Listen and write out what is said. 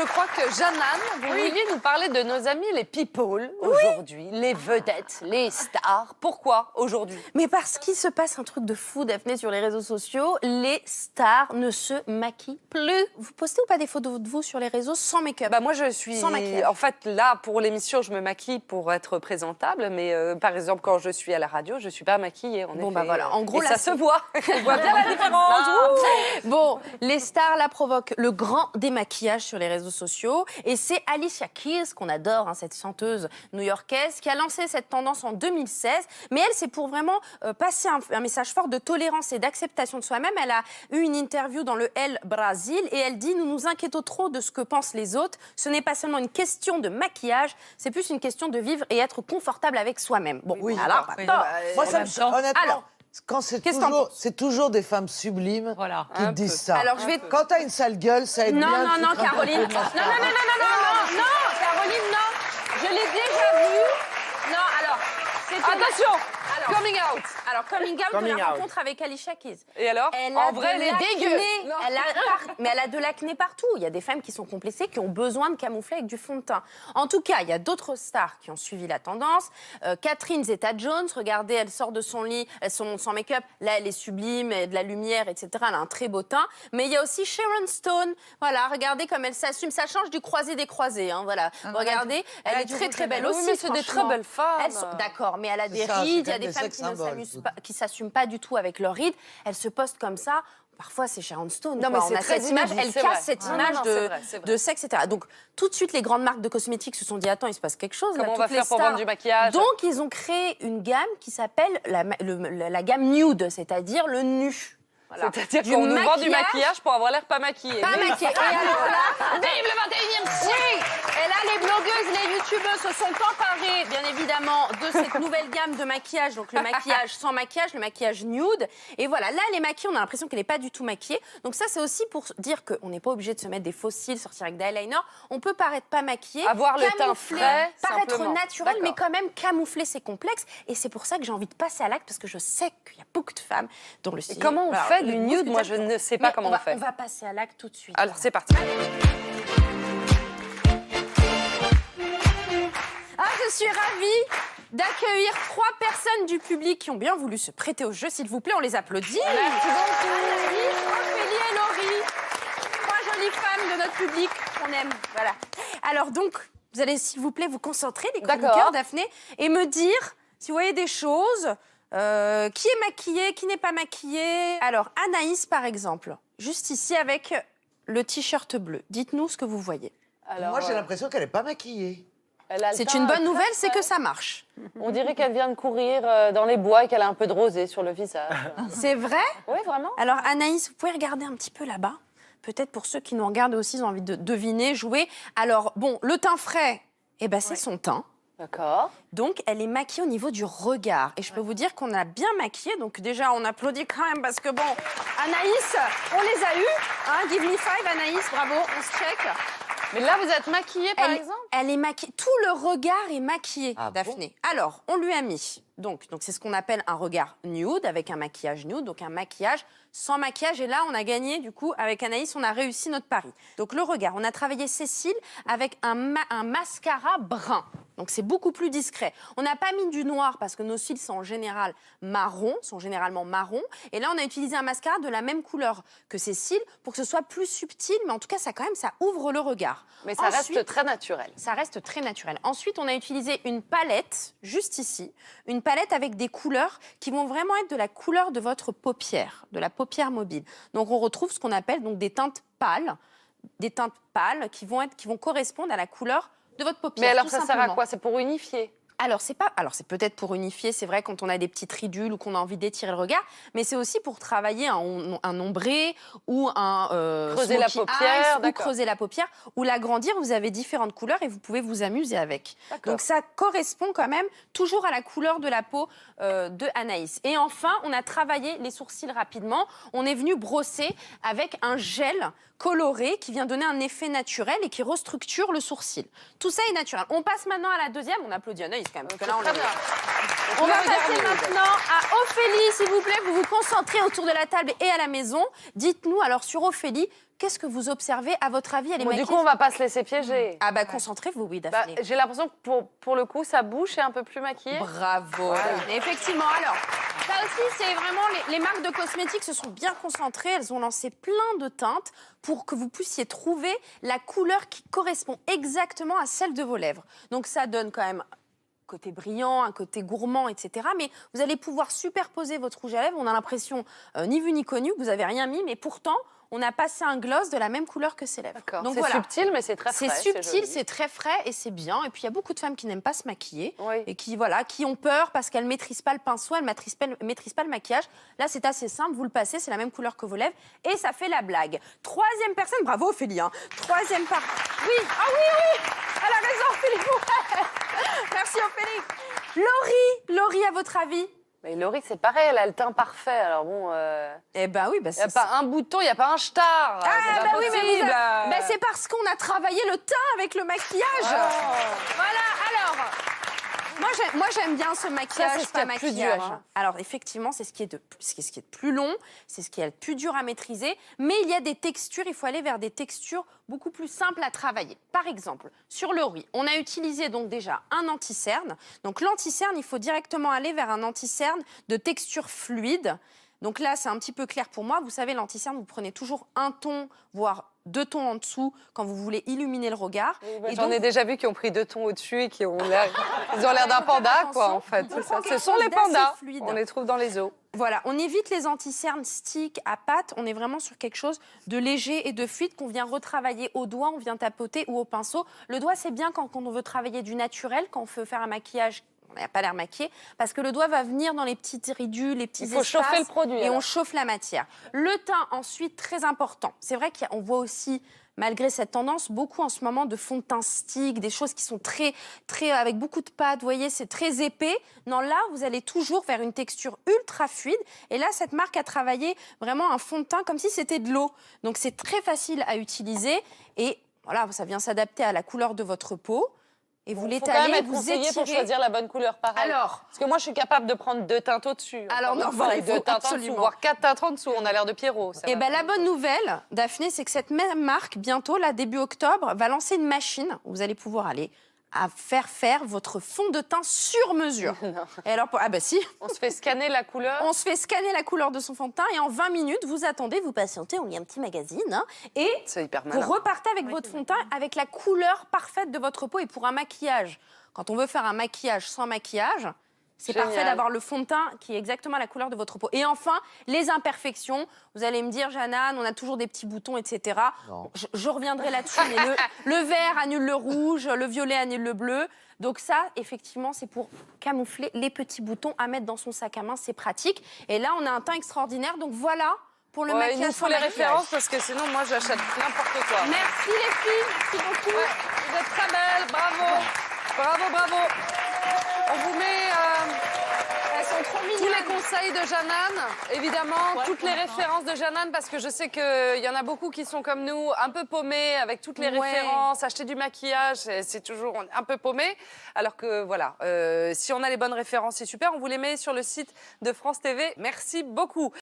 crois que Jeanne, vous vouliez nous parler de nos amis les people aujourd'hui, les vedettes, les stars. Pourquoi aujourd'hui? Mais parce qu'il se passe un truc de fou, Daphné, sur les réseaux sociaux. Les stars ne se maquillent plus. Vous postez ou pas des photos de vous sur les réseaux sans make-up? Bah moi, je suis... Sans maquillage. En fait, là, pour l'émission, je me maquille pour être présentable. Mais par exemple, quand je suis à la radio, je ne suis pas maquillée, en effet. Bah voilà. En gros, et là, ça se voit. On voit bien la différence. Bon, les stars, là, provoquent le grand démaquillage sur les réseaux sociaux. Et c'est Alicia Keys, qu'on adore, hein, cette chanteuse new-yorkaise, qui a lancé cette tendance en 2016. Mais elle, c'est pour vraiment passer un message fort de tolérance et d'acceptation de soi-même. Elle a eu une interview dans le El Brasil et elle dit « Nous nous inquiétons trop de ce que pensent les autres. Ce n'est pas seulement une question de maquillage, c'est plus une question de vivre et être confortable avec soi-même. » Bon, Oui. alors, Moi, ça me honnêtement, Alors, quand c'est qu'est-ce que t'en penses? c'est toujours des femmes sublimes qui te disent ça. Alors, je vais... Quand t'as une sale gueule, ça aide Non, bien. non, non, Caroline. Non, Caroline, non. Je l'ai déjà vu. Non, alors, c'est Attention, coming out. Alors, coming out de la rencontre avec Alicia Keys. Et alors? En vrai, elle est dégueu. Non. Mais elle a de l'acné partout. Il y a des femmes qui sont complexées, qui ont besoin de camoufler avec du fond de teint. En tout cas, il y a d'autres stars qui ont suivi la tendance. Catherine Zeta-Jones, regardez, elle sort de son lit, sans make-up. Là, elle est sublime, elle a de la lumière, etc. Elle a un très beau teint. Mais il y a aussi Sharon Stone. Voilà, regardez comme elle s'assume. Ça change du croisé des croisés. Hein, voilà. Regardez, elle est très, très belle aussi. Oui, c'est des très belles femmes. D'accord, mais elle a des ça, rides. Il y a c'est des des femmes sex qui ne symboles. s'assument pas du tout avec leurs rides. Elles se postent comme ça. Parfois, c'est Sharon Stone. Non, mais quoi. c'est On a très cette image, inédit, elle c'est casse vrai. cette Non, image non, c'est vrai, c'est vrai. de sexe, etc. Donc, tout de suite, les grandes marques de cosmétiques se sont dit, attends, il se passe quelque chose. Comment là, on va toutes les faire pour stars. vendre du maquillage? Donc, ils ont créé une gamme qui s'appelle la gamme nude, c'est-à-dire le nu. Voilà. C'est-à-dire Du qu'on nous vend du maquillage. maquillage pour avoir l'air pas maquillé. Pas maquillée. Et alors là, Vive le 21e siècle! oui. Et là, les blogueuses, les youtubeuses se sont emparées, bien évidemment, de cette nouvelle gamme de maquillage. Donc, le maquillage sans maquillage, le maquillage nude. Et voilà, là, elle est maquillée, on a l'impression qu'elle n'est pas du tout maquillée. Donc ça, c'est aussi pour dire qu'on n'est pas obligé de se mettre des faux cils, sortir avec des eyeliners. On peut paraître pas maquillé, Avoir le teint camoufler, frais, paraître simplement. naturel, mais D'accord. quand même camoufler ses complexes. Et c'est pour ça que j'ai envie de passer à l'acte, parce que je sais qu'il y a beaucoup de femmes dont le style... Comment on Alors, fait le du muscle nude? Moi, je ne sais pas comment on fait. On va passer à l'acte tout de suite. Alors, c'est parti. Ah, je suis ravie d'accueillir 3 personnes du public qui ont bien voulu se prêter au jeu. S'il vous plaît, on les applaudit. Merci beaucoup. Anaïs, Ophélie et Laurie. 3 jolies femmes de notre public qu'on aime. Voilà. Alors donc, vous allez, s'il vous plaît, vous concentrer, les chroniqueurs, D'accord. Daphné, et me dire si vous voyez des choses, qui est maquillé, qui n'est pas maquillé. Alors, Anaïs, par exemple, juste ici avec le t-shirt bleu. Dites-nous ce que vous voyez. Alors, Moi, j'ai l'impression qu'elle n'est pas maquillée. elle a le C'est teint une bonne très nouvelle, c'est frais. que ça marche. On dirait qu'elle vient de courir dans les bois et qu'elle a un peu de rosé sur le visage. C'est vrai? Oui, vraiment. Alors Anaïs, vous pouvez regarder un petit peu là-bas. Peut-être pour ceux qui nous regardent aussi, ils ont envie de deviner, jouer. Alors bon, le teint frais, eh ben, c'est son teint. D'accord. Donc elle est maquillée au niveau du regard. Et je peux vous dire qu'on a bien maquillé. Donc déjà, on applaudit quand même parce que bon, Anaïs, on les a eus. Hein, give me 5, Anaïs, bravo, on se check. Mais là, vous êtes maquillée, par Elle, exemple? elle est maquillée. Tout le regard est maquillé, Ah bon? Daphné. Alors, on lui a mis. Donc c'est ce qu'on appelle un regard nude avec un maquillage nude, donc un maquillage sans maquillage. Et là, on a gagné, du coup, avec Anaïs, on a réussi notre pari. Donc le regard, on a travaillé ses cils avec un mascara brun. Donc c'est beaucoup plus discret. On n'a pas mis du noir parce que nos cils sont en général marron, sont généralement marrons. Et là, on a utilisé un mascara de la même couleur que ces cils pour que ce soit plus subtil. Mais en tout cas, ça quand même, ça ouvre le regard. Mais ça Ensuite, reste très naturel. ça reste très naturel. Ensuite, on a utilisé une palette, juste ici, une palette avec des couleurs qui vont vraiment être de la couleur de votre paupière, de la paupière mobile. Donc, on retrouve ce qu'on appelle donc des teintes pâles qui vont correspondre à la couleur de votre paupière. Mais alors, tout ça sert à simplement. quoi? C'est pour unifier? Alors, c'est peut-être pour unifier, c'est vrai, quand on a des petites ridules ou qu'on a envie d'étirer le regard, mais c'est aussi pour travailler un ombré ou un Creuser la smokey paupière, eyes, ou d'accord. creuser la paupière, ou l'agrandir. Vous avez différentes couleurs et vous pouvez vous amuser avec. D'accord. Donc, ça correspond quand même toujours à la couleur de la peau de Anaïs. Et enfin, on a travaillé les sourcils rapidement. On est venu brosser avec un gel coloré qui vient donner un effet naturel et qui restructure le sourcil. Tout ça est naturel. On passe maintenant à la deuxième. On applaudit Anaïs quand même. Parce que là, on Très l'a- bien. on va passer maintenant à Ophélie, s'il vous plaît. Vous vous concentrez autour de la table et à la maison. Dites-nous, alors, sur Ophélie, qu'est-ce que vous observez? À votre avis, elle est maquillée? Du coup, on va pas se laisser piéger. Ah bah concentrez-vous, oui, Daphné. J'ai l'impression que pour le coup, sa bouche est un peu plus maquillée. Bravo. Effectivement, alors, ça aussi, c'est vraiment... Les marques de cosmétiques se sont bien concentrées. Elles ont lancé plein de teintes pour que vous puissiez trouver la couleur qui correspond exactement à celle de vos lèvres. Donc ça donne quand même... côté brillant, un côté gourmand, etc. Mais vous allez pouvoir superposer votre rouge à lèvres. On a l'impression, ni vu ni connu, que vous n'avez rien mis, mais pourtant, on a passé un gloss de la même couleur que ses lèvres. Donc c'est subtil, mais c'est très frais. C'est subtil, c'est très frais et c'est bien. Et puis, il y a beaucoup de femmes qui n'aiment pas se maquiller et qui ont peur parce qu'elles ne maîtrisent pas le pinceau, elles ne maîtrisent pas le maquillage. Là, c'est assez simple, vous le passez, c'est la même couleur que vos lèvres et ça fait la blague. Troisième personne, bravo Ophélie. Troisième part. Oui, ah oui, elle a raison, Ophélie. Merci Ophélie. Laurie, à votre avis? Mais Laurie, c'est pareil, elle a le teint parfait. Alors bon. Eh ben oui, il n'y a pas un bouton, il n'y a pas un star. Ah, bah oui, mais c'est parce qu'on a travaillé le teint avec le maquillage. Voilà, alors. Moi, j'aime bien ce maquillage, c'est ce qui est plus dur. Alors, effectivement, c'est ce qui est de plus long, c'est ce qui est le plus dur à maîtriser. Mais il y a des textures, il faut aller vers des textures beaucoup plus simples à travailler. Par exemple, sur le riz, on a utilisé donc déjà un anti-cerne. Donc, l'anti-cerne, il faut directement aller vers un anti-cerne de texture fluide. Donc là, c'est un petit peu clair pour moi. Vous savez, l'anti-cerne, vous prenez toujours un ton, voire 2 tons en dessous quand vous voulez illuminer le regard. J'en ai déjà vu qui ont pris 2 tons au-dessus et qui ont l'air... Ils ont l'air d'un panda, quoi, en fait. Ce sont les pandas. On les trouve dans les zoos. Voilà, on évite les anti-cernes stick à pâte. On est vraiment sur quelque chose de léger et de fluide qu'on vient retravailler au doigt, on vient tapoter ou au pinceau. Le doigt, c'est bien quand on veut travailler du naturel, quand on veut faire un maquillage. On n'a pas l'air maquillé, parce que le doigt va venir dans les petites ridules, les petits espaces. Il faut chauffer le produit. Et on chauffe la matière. Le teint, ensuite, très important. C'est vrai qu'on voit aussi, malgré cette tendance, beaucoup en ce moment de fond de teint stick, des choses qui sont très, avec beaucoup de pâte, vous voyez, c'est très épais. Non, là, vous allez toujours vers une texture ultra fluide. Et là, cette marque a travaillé vraiment un fond de teint comme si c'était de l'eau. Donc, c'est très facile à utiliser. Et voilà, ça vient s'adapter à la couleur de votre peau. Et vous l'étalez, vous étirez. Pour choisir la bonne couleur, pareil. Alors, parce que moi, je suis capable de prendre 2 teintes au-dessus. Alors, non, voilà, il faut 2 teintes absolument. en dessous, voire 4 teintes en dessous. On a l'air de Pierrot. Et ben, la bonne nouvelle, Daphné, c'est que cette même marque, bientôt, là, début octobre, va lancer une machine où vous allez pouvoir aller à faire votre fond de teint sur mesure. Et alors, ah bah si. On se fait scanner la couleur. On se fait scanner la couleur de son fond de teint et en 20 minutes, vous attendez, vous patientez, on lit un petit magazine et vous repartez avec votre fond de teint avec la couleur parfaite de votre peau. Et pour un maquillage, quand on veut faire un maquillage sans maquillage, c'est parfait d'avoir le fond de teint qui est exactement la couleur de votre peau. Et enfin, les imperfections. Vous allez me dire, Jeannane, on a toujours des petits boutons, etc. Je reviendrai là-dessus, mais le vert annule le rouge, le violet annule le bleu. Donc ça, effectivement, c'est pour camoufler les petits boutons à mettre dans son sac à main. C'est pratique. Et là, on a un teint extraordinaire. Donc voilà pour le maquillage. Il nous faut les références parce que sinon, moi, j'achète n'importe quoi. Merci les filles. Merci beaucoup. Vous êtes très belles. Bravo. Bravo, bravo. On vous met tous les conseils de Jeannane, évidemment, toutes les références de Jeannane, parce que je sais qu'il y en a beaucoup qui sont comme nous, un peu paumés, avec toutes les références, acheter du maquillage, c'est toujours un peu paumé. Alors que voilà, si on a les bonnes références, c'est super. On vous les met sur le site de France TV. Merci beaucoup.